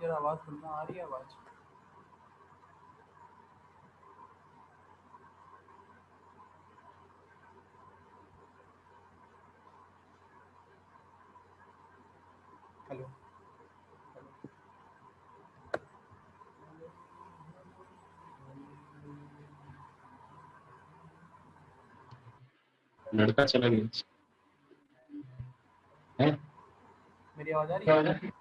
जरा आवाज़ सुनना आ रही है आवाज़? हेलो। लड़का चला गया है। मेरी आवाज़ आ रही है?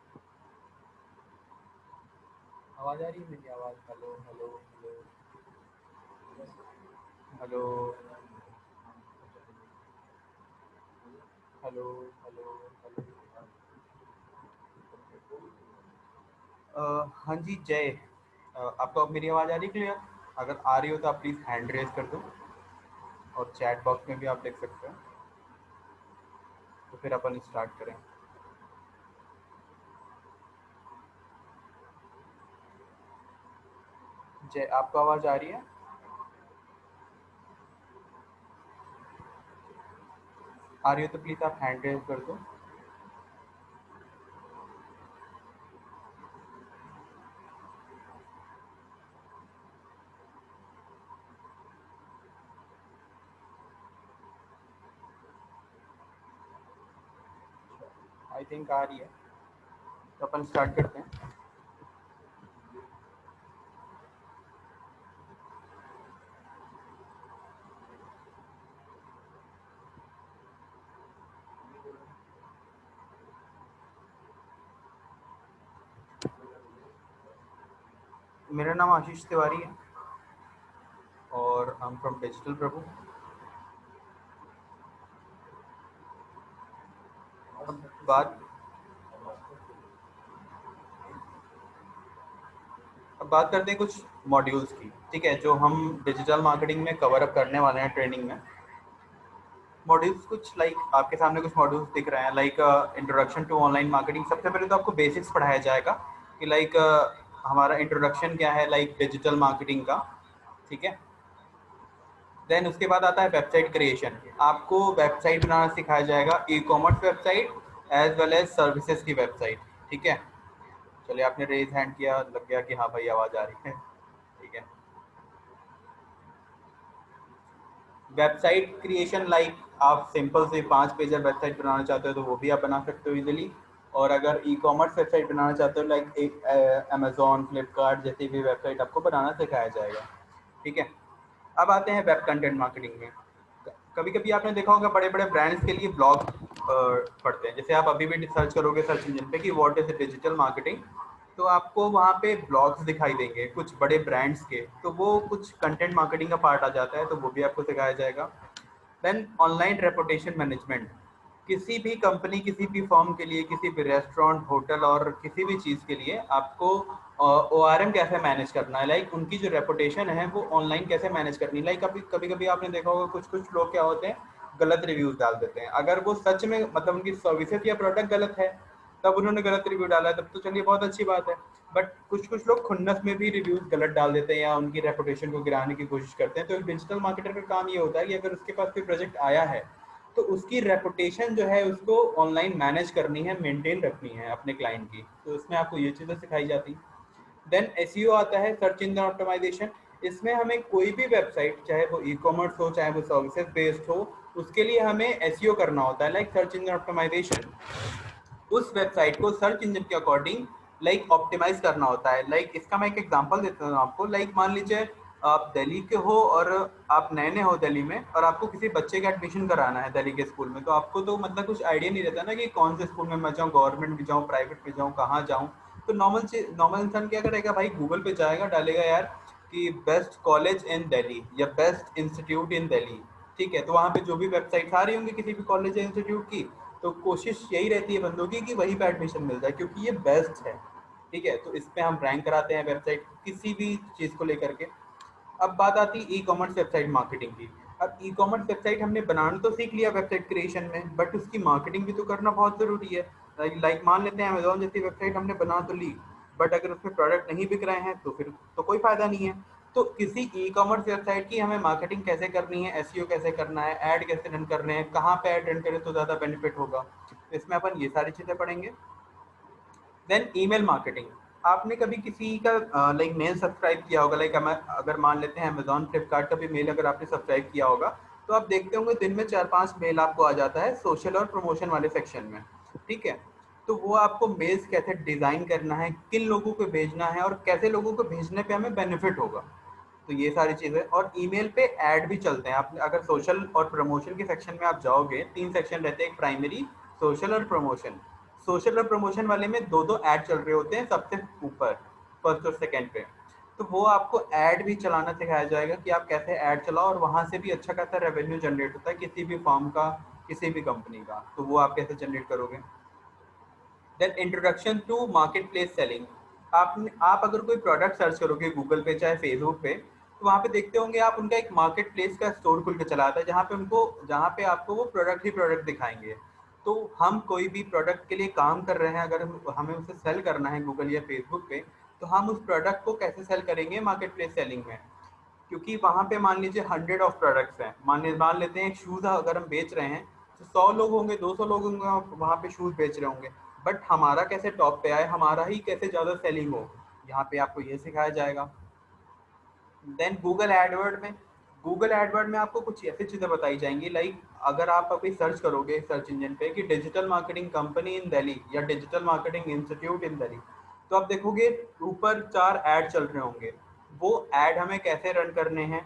आवाज़ आ रही है मेरी आवाज़? Hello hello hello hello hello hello hello. हाँ जी जय। आपको अब मेरी आवाज़ आ रही है क्लियर? अगर आ रही हो तो आप प्लीज़ हैंड रेज कर दो और चैट बॉक्स में भी आप लिख सकते हो। तो फिर अपन स्टार्ट करें। जय, आपको आवाज़ आ रही है? आ रही हो तो प्लीज़ आप हैंड रेज कर दो। आई थिंक आ रही है, तो अपन स्टार्ट करते हैं। मेरा नाम आशीष तिवारी है और आई एम फ्रॉम डिजिटल प्रभु। अब बात अब बात करते हैं कुछ मॉड्यूल्स की, ठीक है, जो हम डिजिटल मार्केटिंग में कवर अप करने वाले हैं ट्रेनिंग में। मॉड्यूल्स कुछ आपके सामने कुछ मॉड्यूल्स दिख रहे हैं, इंट्रोडक्शन टू ऑनलाइन मार्केटिंग। सबसे पहले तो आपको बेसिक्स पढ़ाया जाएगा कि हमारा इंट्रोडक्शन क्या है डिजिटल मार्केटिंग का, ठीक है। देन उसके बाद आता है वेबसाइट क्रिएशन। आपको वेबसाइट बनाना सिखाया जाएगा, e commerce website as well as services की वेबसाइट, ठीक है। चलिए, आपने रेज हैंड किया, लग गया कि हाँ भाई आवाज़ आ रही है, ठीक है। वेबसाइट क्रिएशन आप सिंपल से 5 पेजर वेबसाइट बनाना चाहते हो तो वो भी आप बना सकते हो इजीली। और अगर ई कॉमर्स वेबसाइट बनाना चाहते हो एक अमेजोन फ्लिपकार्ट जैसी भी वेबसाइट आपको बनाना सिखाया जाएगा, ठीक है। अब आते हैं वेब कंटेंट मार्केटिंग में। कभी कभी आपने देखा होगा बड़े बड़े ब्रांड्स के लिए ब्लॉग पढ़ते हैं। जैसे आप अभी भी सर्च करोगे सर्च इंजन पे कि व्हाट इज डिजिटल मार्केटिंग, तो आपको वहाँ पे ब्लॉग्स दिखाई देंगे कुछ बड़े ब्रांड्स के, तो वो कुछ कंटेंट मार्केटिंग का पार्ट आ जाता है, तो वो भी आपको सिखाया जाएगा। Then online reputation management. किसी भी कंपनी, किसी भी फर्म के लिए, किसी भी रेस्टोरेंट, होटल और किसी भी चीज़ के लिए आपको ORM कैसे मैनेज करना है, उनकी जो रेपुटेशन है वो ऑनलाइन कैसे मैनेज करनी है। कभी कभी आपने देखा होगा कुछ कुछ लोग क्या होते हैं, गलत रिव्यूज डाल देते हैं। अगर वो सच में मतलब उनकी सर्विसेज या प्रोडक्ट गलत है तब उन्होंने गलत रिव्यू डाला है, तब तो चलिए बहुत अच्छी बात है। बट कुछ कुछ लोग खुन्नस में भी रिव्यूज गलत डाल देते हैं या उनकी रेपुटेशन को गिराने की कोशिश करते हैं। तो एक डिजिटल मार्केटर का काम ये होता है कि अगर उसके पास कोई प्रोजेक्ट आया है तो उसकी रेपुटेशन जो है उसको ऑनलाइन मैनेज करनी है, मेंटेन रखनी है अपने क्लाइंट की। तो इसमें आपको ये चीज़ें सिखाई जाती। देन एसईओ आता है, सर्च इंजन ऑप्टिमाइजेशन। इसमें हमें कोई भी वेबसाइट, चाहे वो ई कॉमर्स हो चाहे वो सर्विसेज बेस्ड हो, उसके लिए हमें एसईओ करना होता है, सर्च इंजन ऑप्टिमाइजेशन। उस वेबसाइट को सर्च इंजन के अकॉर्डिंग ऑप्टिमाइज करना होता है। इसका मैं एक एग्जांपल देता हूँ आपको। मान लीजिए आप दिल्ली के हो और आप नए नए हो दिल्ली में, और आपको किसी बच्चे का एडमिशन कराना है दिल्ली के स्कूल में, तो आपको तो मतलब कुछ आइडिया नहीं रहता ना कि कौन से स्कूल में मैं जाऊँ, गवर्नमेंट में जाऊँ, प्राइवेट में जाऊँ, कहाँ जाऊँ। तो नॉर्मल इंसान क्या करेगा भाई, गूगल पे जाएगा, डालेगा यार कि बेस्ट कॉलेज इन दिल्ली या बेस्ट इंस्टीट्यूट इन दिल्ली, ठीक है। तो वहाँ पे जो भी वेबसाइट आ रही होंगी किसी भी कॉलेज या इंस्टीट्यूट की, तो कोशिश यही रहती है बंदों की कि वहीं पे एडमिशन मिल जाए क्योंकि ये बेस्ट है, ठीक है। तो इस पे हम रैंक कराते हैं वेबसाइट किसी भी चीज़ को लेकर के। अब बात आती है ई कॉमर्स वेबसाइट मार्केटिंग की। अब ई कॉमर्स वेबसाइट हमने बनाना तो सीख लिया वेबसाइट क्रिएशन में, बट उसकी मार्केटिंग भी तो करना बहुत ज़रूरी है। मान लेते हैं अमेजोन जैसी वेबसाइट हमने बना तो ली, बट अगर उसमें प्रोडक्ट नहीं बिक रहे हैं तो फिर तो कोई फ़ायदा नहीं है। तो किसी ई कॉमर्स वेबसाइट की हमें मार्केटिंग कैसे करनी है, एसईओ कैसे करना है, ऐड कैसे रन करने हैं, कहाँ पे ऐड रन करें तो ज़्यादा बेनिफिट होगा, इसमें अपन ये सारी चीज़ें पढ़ेंगे। Then email marketing. आपने कभी किसी का लाइक मेल सब्सक्राइब किया होगा, लाइक अगर मान लेते हैं अमेजोन फ्लिपकार्ट का भी मेल अगर आपने सब्सक्राइब किया होगा, तो आप देखते होंगे दिन में 4-5 मेल आपको आ जाता है सोशल और प्रमोशन वाले सेक्शन में, ठीक है। तो वो आपको मेल्स कैसे डिज़ाइन करना है, किन लोगों को भेजना है और कैसे लोगों को भेजने पे हमें बेनिफिट होगा, तो ये सारी चीज़ें। और ईमेल पे ऐड भी चलते हैं। आप अगर सोशल और प्रमोशन के सेक्शन में आप जाओगे, 3 सेक्शन रहते हैं, एक प्राइमरी, सोशल और प्रमोशन। सोशल और प्रमोशन वाले में 2-2 ऐड चल रहे होते हैं सबसे ऊपर, फर्स्ट और सेकंड पे। तो वो आपको ऐड भी चलाना सिखाया जाएगा कि आप कैसे ऐड चलाओ, और वहाँ से भी अच्छा खासा रेवेन्यू जनरेट होता है किसी भी फॉर्म का, किसी भी कंपनी का। तो वो आप कैसे जनरेट करोगे। Then introduction to market place selling. आप अगर कोई प्रोडक्ट सर्च करोगे गूगल पे चाहे फेसबुक पे, तो वहाँ पे देखते होंगे आप उनका एक मार्केट प्लेस का स्टोर खुल के चला आता है, जहाँ पे आपको वो प्रोडक्ट ही प्रोडक्ट दिखाएंगे। तो हम कोई भी प्रोडक्ट के लिए काम कर रहे हैं, अगर हमें उसे सेल करना है गूगल या फेसबुक पे, तो हम उस प्रोडक्ट को कैसे सेल करेंगे मार्केट प्लेस सेलिंग में। क्योंकि वहाँ पे मान लीजिए 100 ऑफ प्रोडक्ट्स हैं, मान लेते हैं एक शूज़ अगर हम बेच रहे हैं, तो 100 लोग होंगे, 200 लोग होंगे वहाँ पे शूज़ बेच रहे होंगे, बट हमारा कैसे टॉप पे आए, हमारा ही कैसे ज़्यादा सेलिंग हो, यहाँ पे आपको ये सिखाया जाएगा। देन गूगल एडवर्ड में आपको कुछ ऐसी चीज़ें बताई जाएंगी, लाइक अगर आप अभी सर्च करोगे सर्च इंजन पे कि digital marketing company in Delhi या digital marketing institute in Delhi, तो आप देखोगे ऊपर 4 ऐड चल रहे होंगे। वो ऐड हमें कैसे रन करने हैं,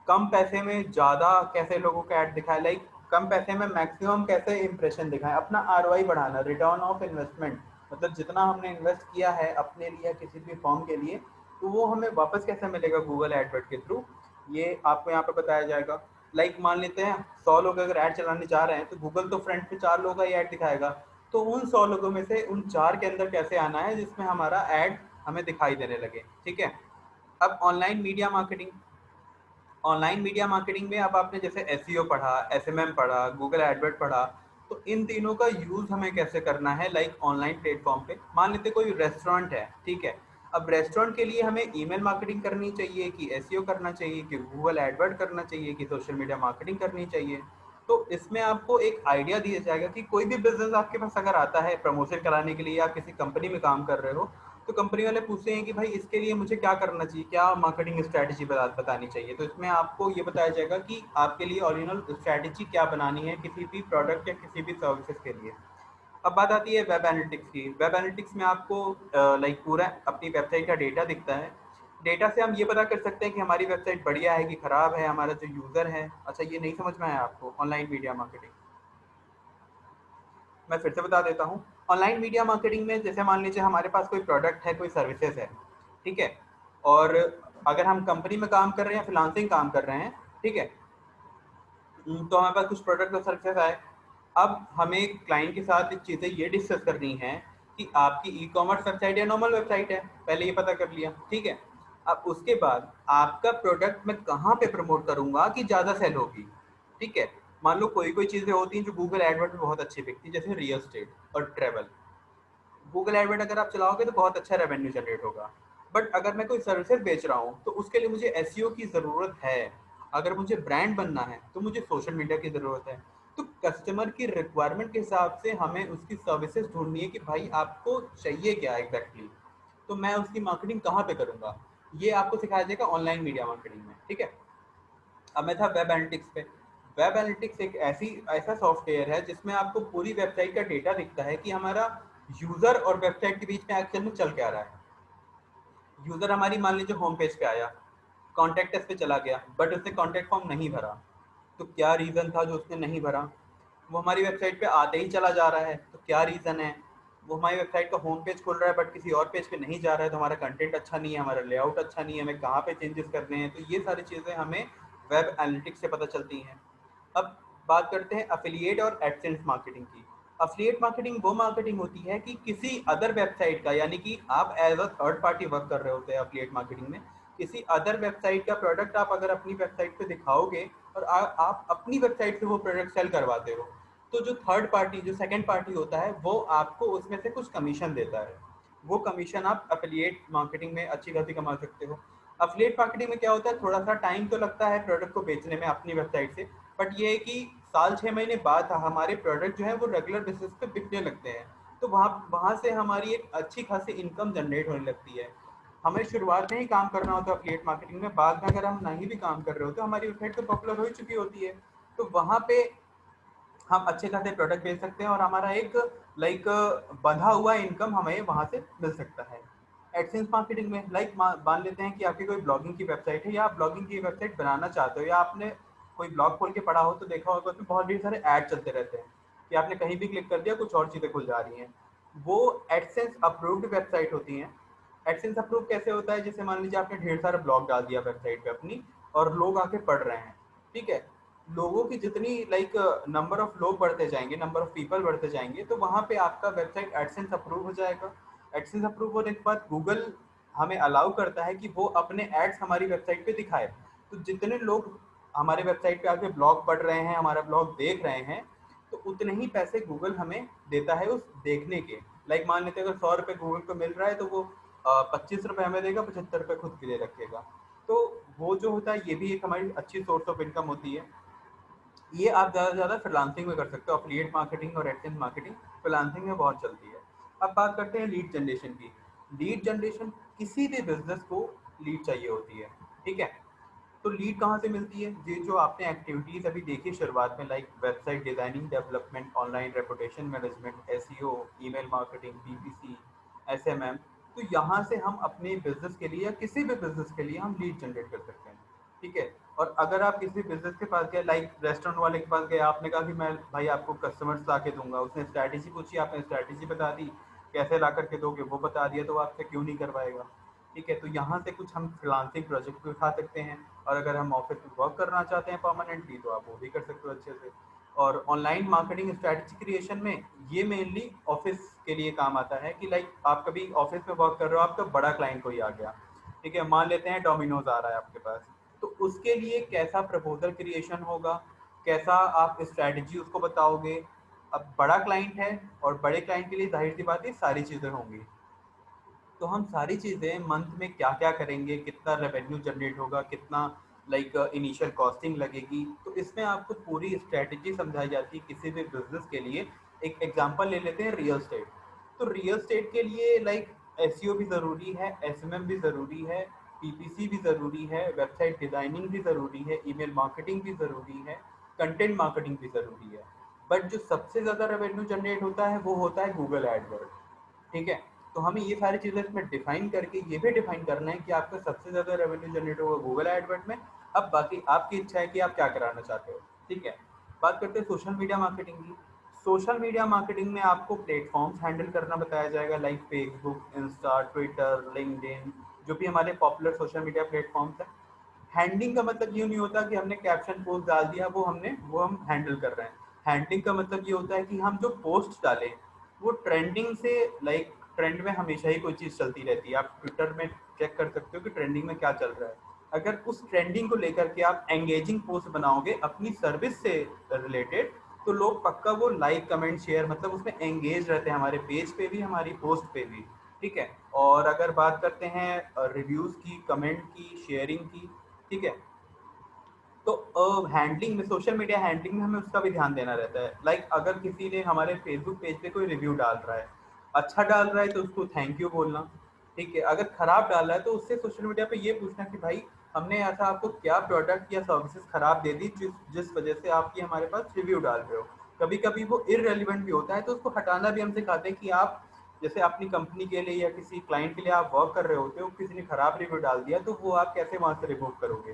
कम पैसे में ज़्यादा कैसे लोगों का ऐड दिखाए, लाइक कम पैसे में मैक्सिमम कैसे इंप्रेशन दिखाएं, अपना आरओआई बढ़ाना, रिटर्न ऑफ इन्वेस्टमेंट, मतलब जितना हमने इन्वेस्ट किया है अपने लिए किसी भी फॉर्म के लिए, तो वो हमें वापस कैसे मिलेगा गूगल एडवर्ड के थ्रू, ये आपको यहाँ पे बताया जाएगा। लाइक मान लेते हैं 100 लोग अगर ऐड चलाने जा रहे हैं, तो गूगल तो फ्रंट पे 4 लोगों का ही ऐड दिखाएगा, तो उन 100 लोगों में से उन 4 के अंदर कैसे आना है जिसमें हमारा ऐड हमें दिखाई देने लगे, ठीक है। अब ऑनलाइन मीडिया मार्केटिंग में अब आपने जैसे एसईओ पढ़ा, एसएमएम पढ़ा, गूगल एडवर्ड पढ़ा, तो इन तीनों का यूज हमें कैसे करना है, लाइक ऑनलाइन प्लेटफॉर्म पे। मान लेते कोई रेस्टोरेंट है, ठीक है। अब रेस्टोरेंट के लिए हमें ईमेल मार्केटिंग करनी चाहिए कि एसईओ करना चाहिए कि गूगल एडवर्ड करना चाहिए कि सोशल मीडिया मार्केटिंग करनी चाहिए। तो इसमें आपको एक आइडिया दिया जाएगा कि कोई भी बिजनेस आपके पास अगर आता है प्रमोशन कराने के लिए, आप किसी कंपनी में काम कर रहे हो, तो कंपनी वाले पूछते हैं कि भाई इसके लिए मुझे क्या करना चाहिए, क्या मार्केटिंग स्ट्रैटेजी बतानी चाहिए। तो इसमें आपको ये बताया जाएगा कि आपके लिए ओरिजिनल स्ट्रैटेजी क्या बनानी है किसी भी प्रोडक्ट या किसी भी सर्विसेज के लिए। अब बात आती है वेब एनालिटिक्स की। वेब एनालिटिक्स में आपको लाइक पूरा अपनी वेबसाइट का डेटा दिखता है। डेटा से हम ये पता कर सकते हैं कि हमारी वेबसाइट बढ़िया है कि ख़राब है, हमारा जो यूज़र है। अच्छा, ये नहीं समझ में आया आपको ऑनलाइन मीडिया मार्केटिंग, मैं फिर से बता देता हूँ। ऑनलाइन मीडिया मार्केटिंग में जैसे मान लीजिए हमारे पास कोई प्रोडक्ट है, कोई सर्विसेज है, ठीक है। और अगर हम कंपनी में काम कर रहे हैं, फ्रीलांसिंग काम कर रहे हैं, ठीक है, तो हमारे पास कुछ प्रोडक्ट और सर्विसेज आए। अब हमें क्लाइंट के साथ एक चीज़ें ये डिस्कस करनी है कि आपकी ई कॉमर्स वेबसाइट या नॉर्मल वेबसाइट है, पहले ये पता कर लिया, ठीक है। अब उसके बाद आपका प्रोडक्ट मैं कहाँ पे प्रमोट करूँगा कि ज़्यादा सेल होगी, ठीक है। मान लो कोई कोई चीज़ें होती हैं जो गूगल एडवर्ड में बहुत अच्छी बिकती है, जैसे रियल स्टेट और ट्रेवल। गूगल एडवर्ड अगर आप चलाओगे तो बहुत अच्छा रेवेन्यू जनरेट होगा। बट अगर मैं कोई सर्विसेज बेच रहा हूँ तो उसके लिए मुझे एसईओ की ज़रूरत है। अगर मुझे ब्रांड बनना है तो मुझे सोशल मीडिया की ज़रूरत है। तो कस्टमर की रिक्वायरमेंट के हिसाब से हमें उसकी सर्विसेज ढूंढनी है कि भाई आपको चाहिए क्या एग्जैक्टली, तो मैं उसकी मार्केटिंग कहाँ पे करूँगा। ये आपको सिखाया जाएगा ऑनलाइन मीडिया मार्केटिंग में, ठीक है। अब मैं था वेब एनालिटिक्स पे। वेब एनालिटिक्स एक ऐसा सॉफ्टवेयर है जिसमें आपको पूरी वेबसाइट का डेटा दिखता है कि हमारा यूज़र और वेबसाइट के बीच में एक्चुअल में चल क्या रहा है। यूज़र हमारी मान लीजिए होम पेज पे आया, कॉन्टैक्ट अस पे चला गया, बट उसने कॉन्टैक्ट फॉर्म नहीं भरा। तो क्या रीज़न था जो उसने नहीं भरा। वो हमारी वेबसाइट पे आते ही चला जा रहा है, तो क्या रीज़न है। वो हमारी वेबसाइट का होम पेज खोल रहा है बट किसी और पेज पे नहीं जा रहा है, तो हमारा कंटेंट अच्छा नहीं है, हमारा लेआउट अच्छा नहीं है, हमें कहाँ पे चेंजेस करने हैं। तो ये सारी चीज़ें हमें वेब एनालिटिक्स से पता चलती हैं। अब बात करते हैं अफिलिएट और एडसेंस मार्केटिंग की। अफिलिएट मार्केटिंग वो मार्केटिंग होती है कि किसी अदर वेबसाइट का, यानी कि आप as a third party work कर रहे होते हैं अफिलिएट मार्केटिंग में। किसी अदर वेबसाइट का प्रोडक्ट आप अगर अपनी वेबसाइट पे दिखाओगे और आप अपनी वेबसाइट से वो प्रोडक्ट सेल करवाते हो, तो जो थर्ड पार्टी, जो सेकंड पार्टी होता है, वो आपको उसमें से कुछ कमीशन देता है। वो कमीशन आप अफिलिएट मार्केटिंग में अच्छी खासी कमा सकते हो। अफिलिएट मार्केटिंग में क्या होता है, थोड़ा सा टाइम तो लगता है प्रोडक्ट को बेचने में अपनी वेबसाइट से, बट ये है कि साल 6 महीने बाद हमारे प्रोडक्ट जो है वो रेगुलर बेसिस पे बिकने लगते हैं। तो वहाँ वहाँ से हमारी एक अच्छी खासी इनकम जनरेट होने लगती है। हमें शुरुआत में ही काम करना होता है एफिलिएट मार्केटिंग में, बाद में अगर हम नहीं भी काम कर रहे होते, हमारी वेबसाइट तो पॉपुलर हो ही चुकी होती है, तो वहाँ पे हम अच्छे खासे प्रोडक्ट बेच सकते हैं और हमारा एक लाइक बंधा हुआ इनकम हमें वहां से मिल सकता है। एडसेंस मार्केटिंग में लाइक मान लेते हैं कि आपकी कोई ब्लॉगिंग की वेबसाइट है या आप ब्लॉगिंग की वेबसाइट बनाना चाहते हो, या आपने कोई ब्लॉग खोल के पढ़ा हो तो देखा होगा उसमें बहुत ढेर सारे ऐड चलते रहते हैं कि आपने कहीं भी क्लिक कर दिया कुछ और चीज़ें खुल जा रही हैं। वो एडसेंस अप्रूव्ड वेबसाइट होती हैं। एडसेंस अप्रूव कैसे होता है, जैसे मान लीजिए आपने ढेर सारा ब्लॉग डाल दिया वेबसाइट पे अपनी और लोग आके पढ़ रहे हैं, ठीक है, लोगों की जितनी लाइक नंबर ऑफ लोग बढ़ते जाएंगे, नंबर ऑफ पीपल बढ़ते जाएंगे, तो वहाँ पे आपका वेबसाइट एडसेंस अप्रूव हो जाएगा। एडसेंस अप्रूव होने के बाद गूगल हमें अलाउ करता है कि वो अपने एड्स हमारी वेबसाइट पे दिखाए। तो जितने लोग हमारे वेबसाइट पे आके ब्लॉग पढ़ रहे हैं, हमारा ब्लॉग देख रहे हैं, तो उतने ही पैसे गूगल हमें देता है उस देखने के। लाइक मान लेते हैं अगर 100 रुपये गूगल को मिल रहा है तो वो 25 रुपये हमें देगा, 75 रुपये खुद के लिए रखेगा। तो वो जो होता है ये भी एक हमारी अच्छी सोर्स ऑफ इनकम होती है। ये आप ज़्यादा से ज़्यादा फ्रीलांसिंग में कर सकते हो। एफिलिएट मार्केटिंग और एडसेंस मार्केटिंग फ्रीलांसिंग में बहुत चलती है। अब बात करते हैं लीड जनरेशन की। लीड जनरेशन, किसी भी बिजनेस को लीड चाहिए होती है, ठीक है। तो लीड कहाँ से मिलती है, ये जो आपने एक्टिविटीज़ अभी देखी शुरुआत में, like website designing, development, online reputation management, SEO, email marketing, PPC, SMM, तो यहाँ से हम अपने बिजनेस के लिए या किसी भी बिजनेस के लिए हम लीड जनरेट कर सकते हैं, ठीक है। और अगर आप किसी बिजनेस के पास गए, लाइक रेस्टोरेंट वाले के पास गए, आपने कहा कि मैं भाई आपको कस्टमर्स ला के दूंगा, उसने स्ट्रैटेजी पूछी, आपने स्ट्रैटेजी बता दी, कैसे ला करके दोगे वो बता दिया, तो वो आपसे क्यों नहीं करवाएगा, ठीक है। तो यहाँ से कुछ हम फ्रीलांसिंग प्रोजेक्ट भी उठा सकते हैं। और अगर हम ऑफिस में वर्क करना चाहते हैं परमानेंटली, तो आप वो भी कर सकते हो अच्छे से। और ऑनलाइन मार्केटिंग स्ट्रैटेजी क्रिएशन में ये मेनली ऑफिस के लिए काम आता है कि लाइक आप कभी ऑफिस में वर्क कर रहे हो, आपका बड़ा क्लाइंट कोई आ गया, ठीक है, मान लेते हैं डोमिनोज आ रहा है आपके पास, तो उसके लिए कैसा प्रपोजल क्रिएशन होगा, कैसा आप स्ट्रैटेजी उसको बताओगे। अब बड़ा क्लाइंट है और बड़े क्लाइंट के लिए जाहिर सी बात है सारी चीज़ें होंगी, तो हम सारी चीज़ें मंथ में क्या क्या करेंगे, कितना रेवेन्यू जनरेट होगा, कितना लाइक इनिशियल कॉस्टिंग लगेगी, तो इसमें आपको पूरी स्ट्रेटजी समझाई जाती है किसी भी बिजनेस के लिए। एक एग्जांपल ले लेते हैं रियल स्टेट। तो रियल स्टेट के लिए लाइक एसईओ भी ज़रूरी है, एसएमएम भी ज़रूरी है, पीपीसी भी ज़रूरी है, वेबसाइट डिज़ाइनिंग भी ज़रूरी है, ईमेल मार्केटिंग भी ज़रूरी है, कंटेंट मार्केटिंग भी ज़रूरी है। बट जो सबसे ज़्यादा रेवेन्यू जनरेट होता है वो होता है गूगल एडवर्ड, ठीक है। तो हमें ये सारी चीज़ें इसमें डिफाइन करके ये भी डिफाइन करना है कि आपका सबसे ज़्यादा रेवेन्यू जनरेट होगा गूगल एडवर्ड में। अब बाकी आपकी इच्छा है कि आप क्या कराना चाहते हो, ठीक है। बात करते हैं सोशल मीडिया मार्केटिंग की। सोशल मीडिया मार्केटिंग में आपको प्लेटफॉर्म्स हैंडल करना बताया जाएगा, like Facebook, Insta, Twitter, LinkedIn, जो भी हमारे पॉपुलर सोशल मीडिया प्लेटफॉर्म्स हैं। हैंडलिंग का मतलब ये नहीं होता कि हमने कैप्शन पोस्ट डाल दिया वो हम हैंडल कर रहे हैं। हैंडलिंग का मतलब ये होता है कि हम जो पोस्ट डालें वो ट्रेंडिंग से, लाइक ट्रेंड में हमेशा ही कोई चीज़ चलती रहती है, आप ट्विटर में चेक कर सकते हो कि ट्रेंडिंग में क्या चल रहा है। अगर उस ट्रेंडिंग को लेकर के आप एंगेजिंग पोस्ट बनाओगे अपनी सर्विस से रिलेटेड, तो लोग पक्का वो लाइक कमेंट शेयर, मतलब उसमें एंगेज रहते हैं, हमारे पेज पे भी हमारी पोस्ट पे भी, ठीक है। और अगर बात करते हैं रिव्यूज़ की, कमेंट की, शेयरिंग की, ठीक है, तो हैंडलिंग में, सोशल मीडिया हैंडलिंग में हमें उसका भी ध्यान देना रहता है। लाइक अगर किसी ने हमारे फेसबुक पेज पे कोई रिव्यू डाल रहा है, अच्छा डाल रहा है तो उसको थैंक यू बोलना, ठीक है। अगर खराब डाल रहा है तो उससे सोशल मीडिया पे ये पूछना कि भाई हमने ऐसा आपको क्या प्रोडक्ट या सर्विसेज खराब दे दी जिस जिस वजह से आप ये हमारे पास रिव्यू डाल रहे हो। कभी कभी वो इररेलेवेंट भी होता है तो उसको हटाना भी हम सिखाते हैं कि आप जैसे अपनी कंपनी के लिए या किसी क्लाइंट के लिए आप वर्क कर रहे होते हो, किसी ने खराब रिव्यू डाल दिया तो वो आप कैसे वहाँ से रिमूव करोगे।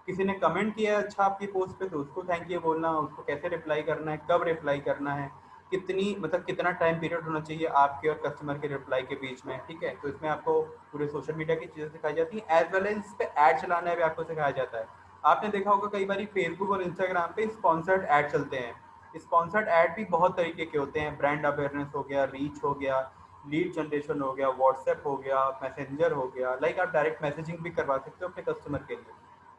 किसी ने कमेंट किया है अच्छा आपकी पोस्ट पे तो उसको थैंक यू बोलना, उसको कैसे रिप्लाई करना है, कब रिप्लाई करना है, कितनी मतलब कितना टाइम पीरियड होना चाहिए आपके और कस्टमर के रिप्लाई के बीच में, ठीक है। तो इसमें आपको पूरे सोशल मीडिया की चीज़ें सिखाई जाती हैं, एज वेल एज इस पे ऐड चलाना भी आपको सिखाया जाता है। आपने देखा होगा कई बार फेसबुक और इंस्टाग्राम पे स्पॉन्सर्ड ऐड चलते हैं। स्पॉन्सर्ड ऐड भी बहुत तरीके के होते हैं, ब्रांड अवेयरनेस हो गया, रीच हो गया, लीड जनरेशन हो गया, व्हाट्सएप हो गया, मैसेंजर हो गया, लाइक आप डायरेक्ट मैसेजिंग भी करवा सकते हो अपने कस्टमर के लिए।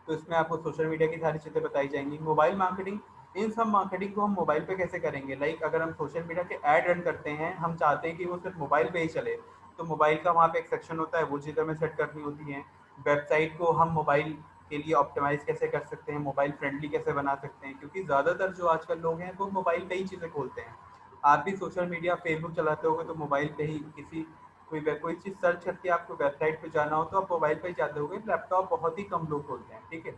तो इसमें आपको सोशल मीडिया की सारी चीज़ें बताई जाएंगी। मोबाइल मार्केटिंग, इन सब मार्केटिंग को हम मोबाइल पे कैसे करेंगे, लाइक अगर हम सोशल मीडिया के ऐड रन करते हैं, हम चाहते हैं कि वो सिर्फ मोबाइल पे ही चले, तो मोबाइल का वहाँ पे एक सेक्शन होता है, वो चीज़ें हमें सेट करनी होती हैं। वेबसाइट को हम मोबाइल के लिए ऑप्टिमाइज़ कैसे कर सकते हैं, मोबाइल फ्रेंडली कैसे बना सकते हैं, क्योंकि ज़्यादातर जो आजकल लोग हैं वो मोबाइल पे ही चीज़ें खोलते हैं। आप भी सोशल मीडिया फेसबुक चलाते होगे तो मोबाइल पे ही कोई चीज़ सर्च करके आपको वेबसाइट पे जाना हो तो आप मोबाइल पे ही जाते होगे, लैपटॉप बहुत ही कम लोग खोलते हैं, ठीक है।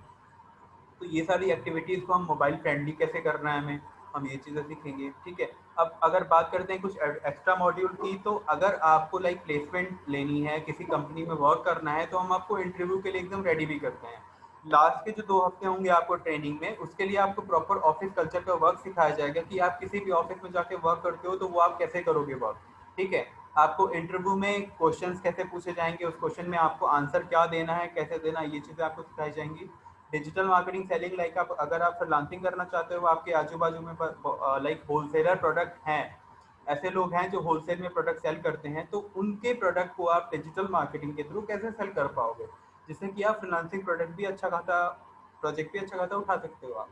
तो ये सारी एक्टिविटीज़ को हम मोबाइल फ्रेंडली कैसे करना है हमें, हम ये चीज़ें सीखेंगे, ठीक है। अब अगर बात करते हैं कुछ एक्स्ट्रा मॉड्यूल की, तो अगर आपको लाइक प्लेसमेंट लेनी है, किसी कंपनी में वर्क करना है, तो हम आपको इंटरव्यू के लिए एकदम रेडी भी करते हैं। लास्ट के जो 2 हफ्ते होंगे आपको ट्रेनिंग में, उसके लिए आपको प्रॉपर ऑफिस कल्चर का वर्क सिखाया जाएगा कि आप किसी भी ऑफिस में जाके वर्क करते हो तो वो आप कैसे करोगे वर्क, ठीक है। आपको इंटरव्यू में क्वेश्चंस कैसे पूछे जाएंगे, उस क्वेश्चन में आपको आंसर क्या देना है, कैसे देना है, ये चीज़ें आपको सिखाई जाएंगी। डिजिटल मार्केटिंग सेलिंग, लाइक आप अगर आप फ्रीलांसिंग करना चाहते हो, आपके आजू बाजू में लाइक होलसेलर प्रोडक्ट हैं, ऐसे लोग हैं जो होलसेल में प्रोडक्ट सेल करते हैं, तो उनके प्रोडक्ट को आप डिजिटल मार्केटिंग के थ्रू कैसे सेल कर पाओगे, जिससे कि आप फ्रीलांसिंग प्रोडक्ट भी अच्छा खासा प्रोजेक्ट भी अच्छा खासा उठा सकते हो आप।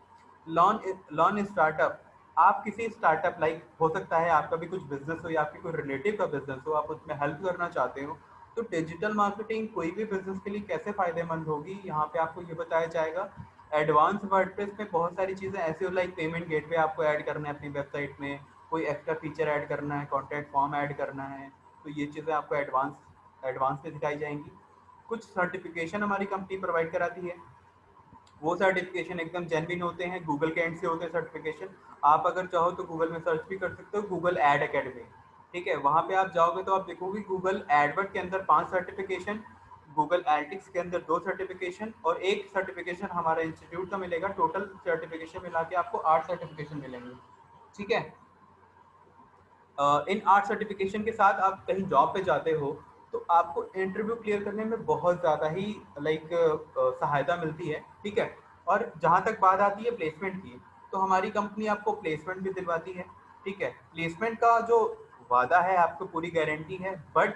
लॉन स्टार्टअप, आप किसी स्टार्टअप लाइक हो सकता है आपका भी कुछ बिजनेस हो या आपके कोई रिलेटिव का बिजनेस हो, आप उसमें हेल्प करना चाहते हो, तो डिजिटल मार्केटिंग कोई भी बिजनेस के लिए कैसे फायदेमंद होगी, यहाँ पे आपको ये बताया जाएगा। एडवांस वर्डप्रेस में बहुत सारी चीज़ें ऐसी हो, लाइक पेमेंट गेटवे आपको ऐड करना है अपनी वेबसाइट में, कोई एक्स्ट्रा फीचर ऐड करना है, कॉन्टैक्ट फॉर्म ऐड करना है, तो ये चीज़ें आपको एडवांस में दिखाई जाएंगी। कुछ सर्टिफिकेशन हमारी कंपनी प्रोवाइड कराती है, वो सर्टिफिकेशन एकदम जेन्युइन होते हैं, गूगल के एंड से होते हैं सर्टिफिकेशन। आप अगर चाहो तो गूगल में सर्च भी कर सकते हो, गूगल एड अकेडमी, ठीक है। वहाँ पे आप जाओगे तो आप देखोगे गूगल एडवर्ड के अंदर 5 सर्टिफिकेशन, गूगल एनालिटिक्स के अंदर 2 सर्टिफिकेशन और 1 सर्टिफिकेशन हमारा इंस्टीट्यूट का मिलेगा। टोटल सर्टिफिकेशन मिला के आपको 8 सर्टिफिकेशन मिलेंगे, ठीक है। इन 8 सर्टिफिकेशन के साथ आप कहीं जॉब पे जाते हो तो आपको इंटरव्यू क्लियर करने में बहुत ज़्यादा ही लाइक सहायता मिलती है, ठीक है। और जहाँ तक बात आती है प्लेसमेंट की, तो हमारी कंपनी आपको प्लेसमेंट भी दिलवाती है, ठीक है। प्लेसमेंट का जो वादा है आपको पूरी गारंटी है, बट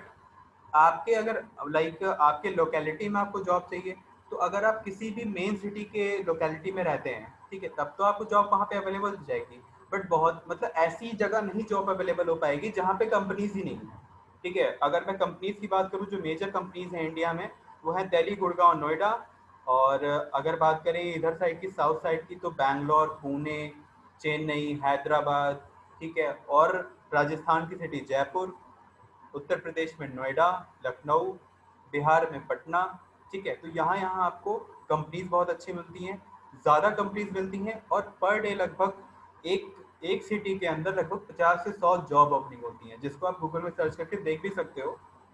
आपके अगर लाइक आपके लोकेलिटी में आपको जॉब चाहिए, तो अगर आप किसी भी मेन सिटी के लोकेलिटी में रहते हैं, ठीक है, तब तो आपको जॉब वहाँ पे अवेलेबल हो जाएगी। बट बहुत मतलब ऐसी जगह नहीं जॉब अवेलेबल हो पाएगी जहाँ पे कंपनीज ही नहीं है, ठीक है। अगर मैं कंपनीज की बात करूँ, जो मेजर कंपनीज हैं इंडिया में, वो है दिल्ली, गुड़गांव, नोएडा। और अगर बात करें इधर साइड की, साउथ साइड की, तो बैंगलोर, पुणे, चेन्नई, हैदराबाद, ठीक है। और राजस्थान की सिटी जयपुर, उत्तर प्रदेश में नोएडा, लखनऊ, बिहार में पटना, ठीक है। तो यहाँ यहाँ आपको कंपनीज बहुत अच्छी मिलती हैं, ज़्यादा कंपनीज मिलती हैं, और पर डे लगभग एक एक सिटी के अंदर लगभग 50 से 100 जॉब ओपनिंग होती हैं, जिसको आप गूगल में सर्च करके देख भी सकते हो,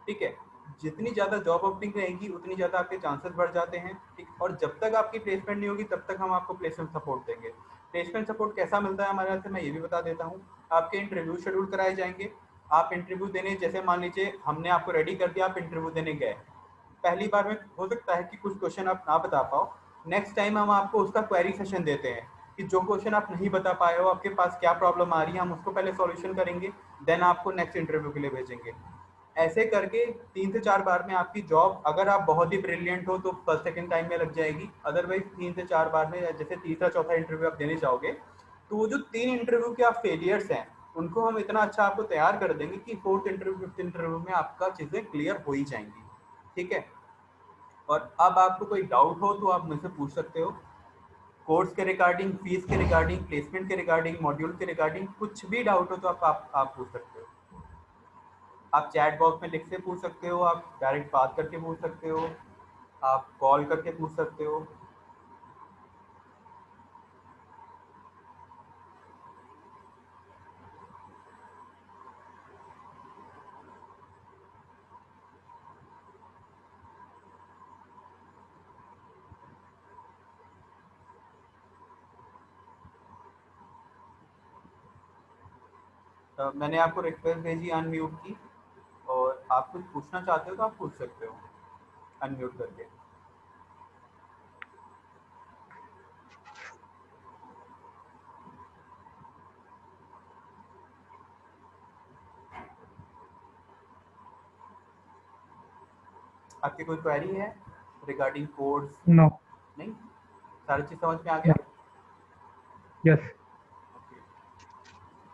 ठीक है। जितनी ज़्यादा जॉब ओपनिंग रहेगी उतनी ज़्यादा आपके चांसेस बढ़ जाते हैं, ठीक। और जब तक आपकी प्लेसमेंट नहीं होगी तब तक हम आपको प्लेसमेंट सपोर्ट देंगे। प्लेसमेंट सपोर्ट कैसा मिलता है हमारे यहाँ से, मैं ये भी बता देता हूँ। आपके इंटरव्यू शेड्यूल कराए जाएंगे, आप इंटरव्यू देने, जैसे मान लीजिए हमने आपको रेडी कर दिया, आप इंटरव्यू देने गए, पहली बार में हो सकता है कि कुछ क्वेश्चन आप ना बता पाओ, नेक्स्ट टाइम हम आपको उसका क्वेरी सेशन देते हैं कि जो क्वेश्चन आप नहीं बता पाए हो, आपके पास क्या प्रॉब्लम आ रही है, हम उसको पहले सॉल्यूशन करेंगे, देन आपको नेक्स्ट इंटरव्यू के लिए भेजेंगे। ऐसे करके 3 से 4 बार में आपकी जॉब, अगर आप बहुत ही ब्रिलियंट हो तो फर्स्ट सेकंड टाइम में लग जाएगी, अदरवाइज 3 से 4 बार में, जैसे तीसरा चौथा इंटरव्यू आप देने जाओगे, तो वो जो 3 इंटरव्यू के आप फेलियर्स हैं उनको हम इतना अच्छा आपको तैयार कर देंगे कि फोर्थ इंटरव्यू, फिफ्थ इंटरव्यू में आपका चीज़ें क्लियर हो ही जाएंगी, ठीक है। और अब आपको कोई डाउट हो तो आप मुझसे पूछ सकते हो, कोर्स के रिगार्डिंग, फीस के रिगार्डिंग, प्लेसमेंट के रिगार्डिंग, मॉड्यूल के रिगार्डिंग, कुछ भी डाउट हो तो आप पूछ सकते हो। आप चैट बॉक्स में लिख के पूछ सकते हो, आप डायरेक्ट बात करके पूछ सकते हो, आप कॉल करके पूछ सकते हो। मैंने आपको रिक्वेस्ट भेजी अनम्यूट की, और आप कुछ पूछना चाहते हो तो आप पूछ सकते हो अनम्यूट करके। आपकी कोई क्वेरी है रिगार्डिंग कोर्स? नो। नहीं, सारी चीज़ समझ में आ गया? यस।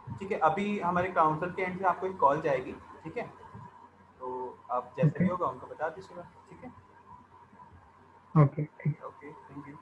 ठीक है, अभी हमारे काउंसलर के एंड से आपको एक कॉल जाएगी, ठीक है। तो आप जैसे भी ओके। होगा उनको बता दीजिएगा, ठीक है। ओके, ठीक है। Okay, thank you.